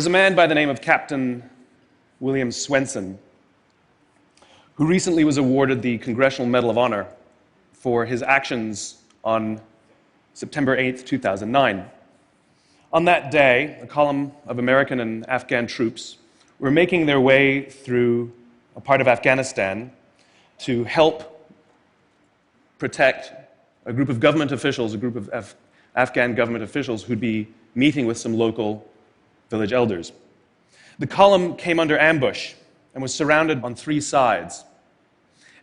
There's a man by the name of Captain William Swenson who recently was awarded the Congressional Medal of Honor for his actions on September 8th, 2009. On that day, a column of American and Afghan troops were making their way through a part of Afghanistan to help protect a group of government officials, a group of Afghan government officials who'd be meeting with some local village elders. The column came under ambush and was surrounded on three sides.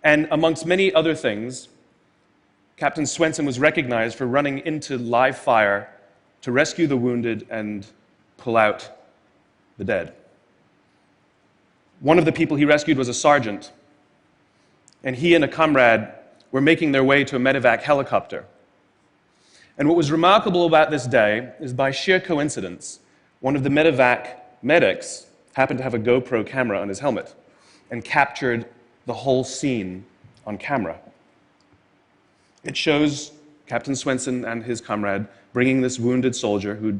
And amongst many other things, Captain Swenson was recognized for running into live fire to rescue the wounded and pull out the dead. One of the people he rescued was a sergeant, and he and a comrade were making their way to a medevac helicopter. And what was remarkable about this day is, by sheer coincidence, one of the medevac medics happened to have a GoPro camera on his helmet and captured the whole scene on camera. It shows Captain Swenson and his comrade bringing this wounded soldier who'd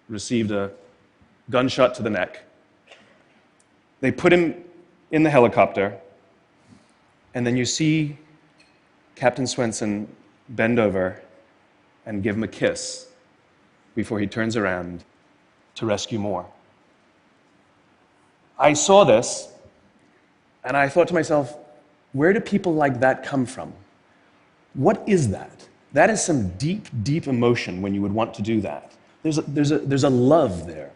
received a gunshot to the neck. They put him in the helicopter, and then you see Captain Swenson bend over and give him a kiss before he turns around to rescue more. I saw this, and I thought to myself, where do people like that come from? What is that? That is some deep, deep emotion when you would want to do that. There's a love there.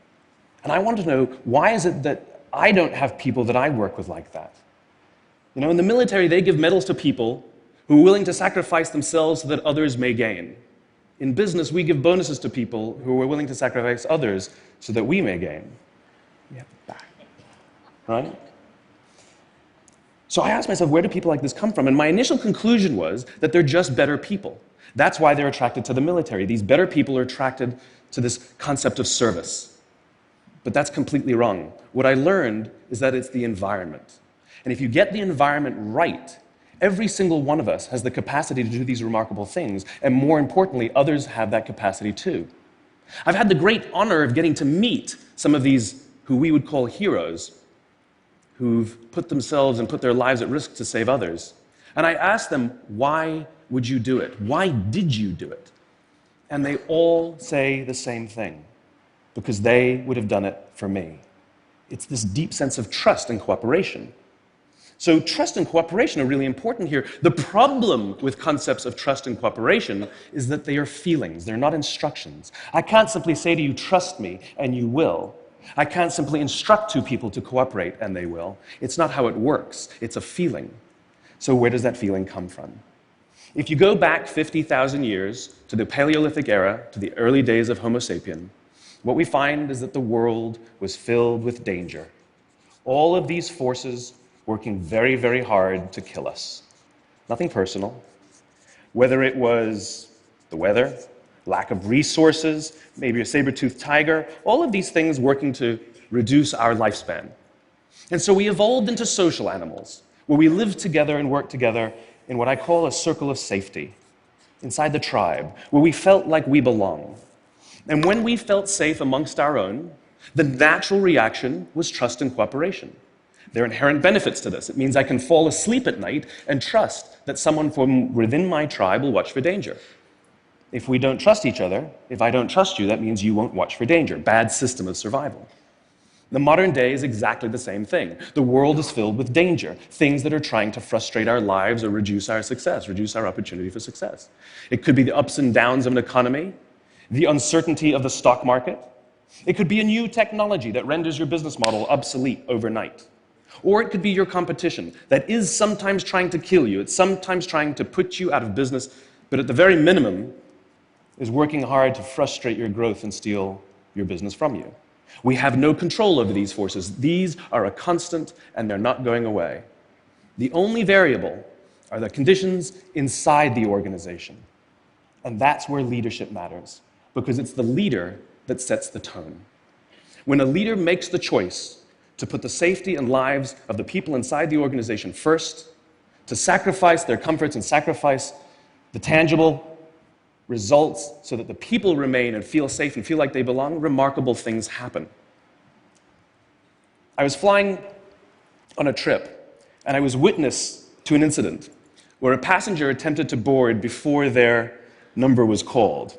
And I want to know, why is it that I don't have people that I work with like that? You know, in the military, they give medals to people who are willing to sacrifice themselves so that others may gain. In business, we give bonuses to people who are willing to sacrifice others so that we may gain. We have the back. Right? So I asked myself, where do people like this come from? And my initial conclusion was that they're just better people. That's why they're attracted to the military. These better people are attracted to this concept of service. But that's completely wrong. What I learned is that it's the environment. And if you get the environment right, every single one of us has the capacity to do these remarkable things, and more importantly, others have that capacity too. I've had the great honor of getting to meet some of these who we would call heroes, who've put themselves and put their lives at risk to save others. And I asked them, why would you do it? Why did you do it? And they all say the same thing, because they would have done it for me. It's this deep sense of trust and cooperation. So trust and cooperation are really important here. The problem with concepts of trust and cooperation is that they are feelings, they're not instructions. I can't simply say to you, trust me, and you will. I can't simply instruct two people to cooperate, and they will. It's not how it works. It's a feeling. So where does that feeling come from? If you go back 50,000 years to the Paleolithic era, to the early days of Homo sapien, what we find is that the world was filled with danger. All of these forces working very, very hard to kill us. Nothing personal. Whether it was the weather, lack of resources, maybe a saber-toothed tiger, all of these things working to reduce our lifespan. And so we evolved into social animals, where we lived together and worked together in what I call a circle of safety, inside the tribe, where we felt like we belong. And when we felt safe amongst our own, the natural reaction was trust and cooperation. There are inherent benefits to this. It means I can fall asleep at night and trust that someone from within my tribe will watch for danger. If we don't trust each other, if I don't trust you, that means you won't watch for danger. Bad system of survival. The modern day is exactly the same thing. The world is filled with danger, things that are trying to frustrate our lives or reduce our success, reduce our opportunity for success. It could be the ups and downs of an economy, the uncertainty of the stock market. It could be a new technology that renders your business model obsolete overnight. Or it could be your competition that is sometimes trying to kill you. It's sometimes trying to put you out of business, but at the very minimum is working hard to frustrate your growth and steal your business from you. We have no control over these forces. These are a constant, and they're not going away. The only variable are the conditions inside the organization. And that's where leadership matters, because it's the leader that sets the tone. When a leader makes the choice to put the safety and lives of the people inside the organization first, to sacrifice their comforts and sacrifice the tangible results so that the people remain and feel safe and feel like they belong, remarkable things happen. I was flying on a trip, and I was witness to an incident where a passenger attempted to board before their number was called.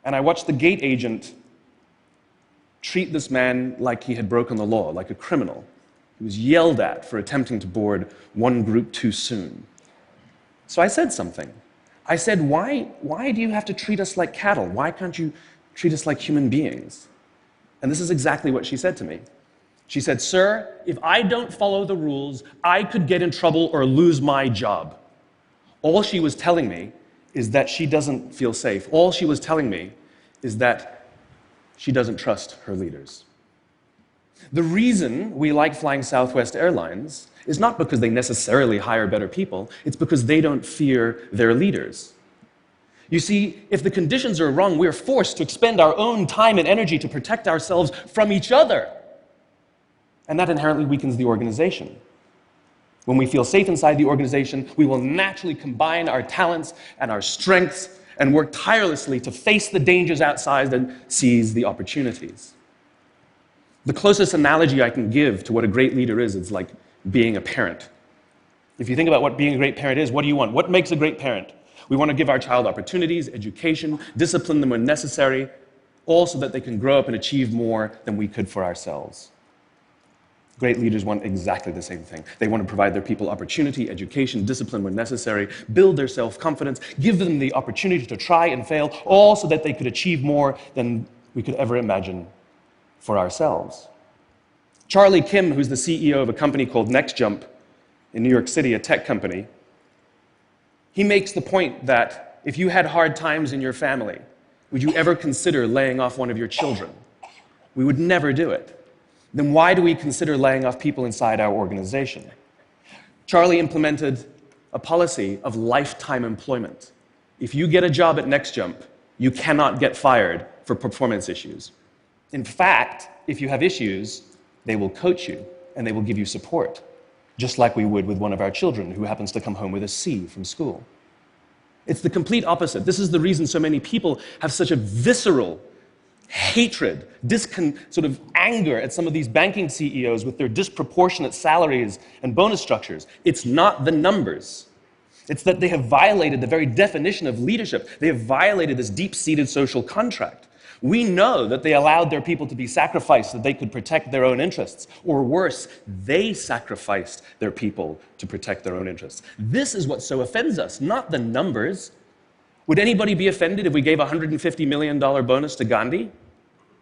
And I watched the gate agent treat this man like he had broken the law, like a criminal. He was yelled at for attempting to board one group too soon. So I said something. I said, why do you have to treat us like cattle? Why can't you treat us like human beings? And this is exactly what she said to me. She said, "Sir, if I don't follow the rules, I could get in trouble or lose my job." All she was telling me is that she doesn't feel safe. All she was telling me is that she doesn't trust her leaders. The reason we like flying Southwest Airlines is not because they necessarily hire better people, it's because they don't fear their leaders. You see, if the conditions are wrong, we're forced to expend our own time and energy to protect ourselves from each other. And that inherently weakens the organization. When we feel safe inside the organization, we will naturally combine our talents and our strengths and work tirelessly to face the dangers outside and seize the opportunities. The closest analogy I can give to what a great leader is, it's like being a parent. If you think about what being a great parent is, what do you want? What makes a great parent? We want to give our child opportunities, education, discipline them when necessary, all so that they can grow up and achieve more than we could for ourselves. Great leaders want exactly the same thing. They want to provide their people opportunity, education, discipline when necessary, build their self-confidence, give them the opportunity to try and fail, all so that they could achieve more than we could ever imagine for ourselves. Charlie Kim, who's the CEO of a company called NextJump in New York City, a tech company, he makes the point that if you had hard times in your family, would you ever consider laying off one of your children? We would never do it. Then why do we consider laying off people inside our organization? Charlie implemented a policy of lifetime employment. If you get a job at NextJump, you cannot get fired for performance issues. In fact, if you have issues, they will coach you and they will give you support, just like we would with one of our children who happens to come home with a C from school. It's the complete opposite. This is the reason so many people have such a visceral hatred, sort of anger at some of these banking CEOs with their disproportionate salaries and bonus structures. It's not the numbers. It's that they have violated the very definition of leadership. They have violated this deep-seated social contract. We know that they allowed their people to be sacrificed so that they could protect their own interests. Or worse, they sacrificed their people to protect their own interests. This is what so offends us, not the numbers. Would anybody be offended if we gave a $150 million bonus to Gandhi?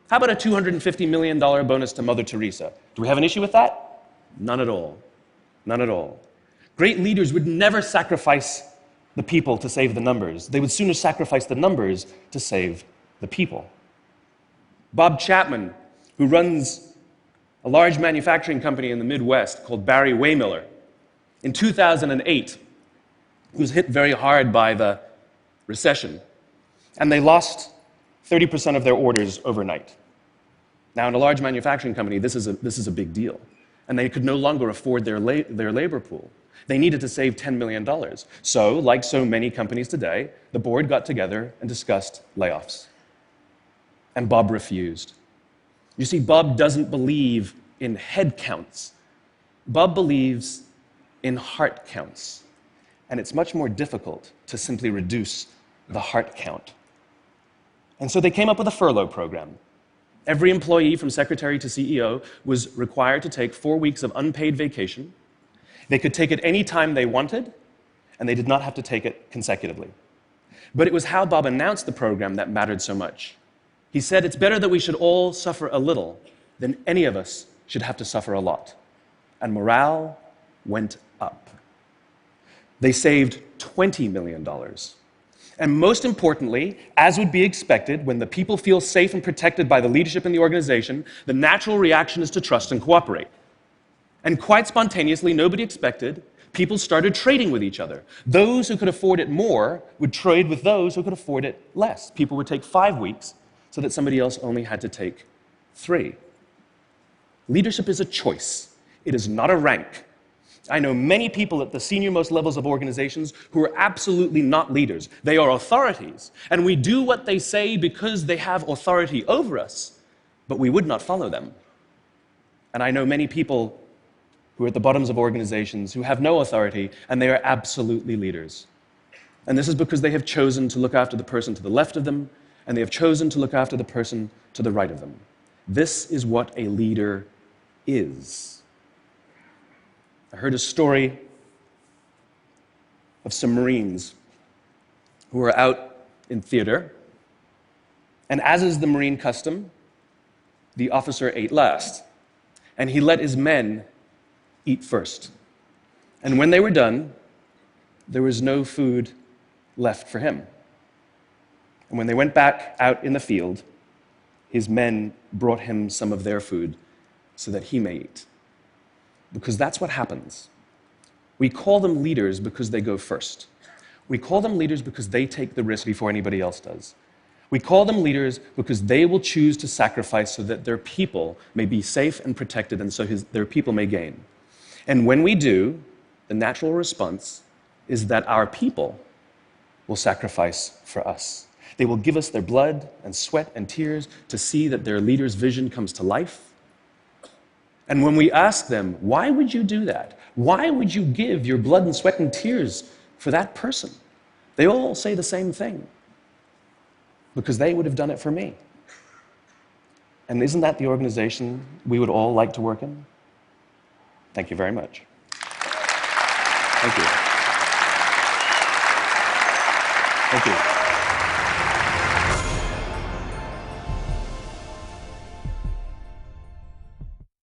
How about a $250 million bonus to Mother Teresa? Do we have an issue with that? None at all. None at all. Great leaders would never sacrifice the people to save the numbers. They would sooner sacrifice the numbers to save the people. Bob Chapman, who runs a large manufacturing company in the Midwest called Barry Waymiller, in 2008, he was hit very hard by the recession, and they lost 30% of their orders overnight. Now, in a large manufacturing company, this is a big deal, and they could no longer afford their labor pool. They needed to save $10 million. So, like so many companies today, the board got together and discussed layoffs. And Bob refused. You see, Bob doesn't believe in head counts. Bob believes in heart counts. And it's much more difficult to simply reduce the heart count. And so they came up with a furlough program. Every employee, from secretary to CEO, was required to take 4 weeks of unpaid vacation. They could take it any time they wanted, and they did not have to take it consecutively. But it was how Bob announced the program that mattered so much. He said, "It's better that we should all suffer a little than any of us should have to suffer a lot." And morale went up. They saved $20 million. And most importantly, as would be expected, when the people feel safe and protected by the leadership in the organization, the natural reaction is to trust and cooperate. And quite spontaneously, nobody expected, people started trading with each other. Those who could afford it more would trade with those who could afford it less. People would take 5 weeks so that somebody else only had to take 3. Leadership is a choice. It is not a rank. I know many people at the senior-most levels of organizations who are absolutely not leaders. They are authorities, and we do what they say because they have authority over us, but we would not follow them. And I know many people who are at the bottoms of organizations who have no authority, and they are absolutely leaders. And this is because they have chosen to look after the person to the left of them, and they have chosen to look after the person to the right of them. This is what a leader is. I heard a story of some Marines who were out in theater, and as is the Marine custom, the officer ate last, and he let his men eat first. And when they were done, there was no food left for him. And when they went back out in the field, his men brought him some of their food so that he may eat. Because that's what happens. We call them leaders because they go first. We call them leaders because they take the risk before anybody else does. We call them leaders because they will choose to sacrifice so that their people may be safe and protected, and so their people may gain. And when we do, the natural response is that our people will sacrifice for us. They will give us their blood and sweat and tears to see that their leader's vision comes to life. And when we ask them, why would you do that? Why would you give your blood and sweat and tears for that person? They all say the same thing. Because they would have done it for me. And isn't that the organization we would all like to work in? Thank you very much. Thank you.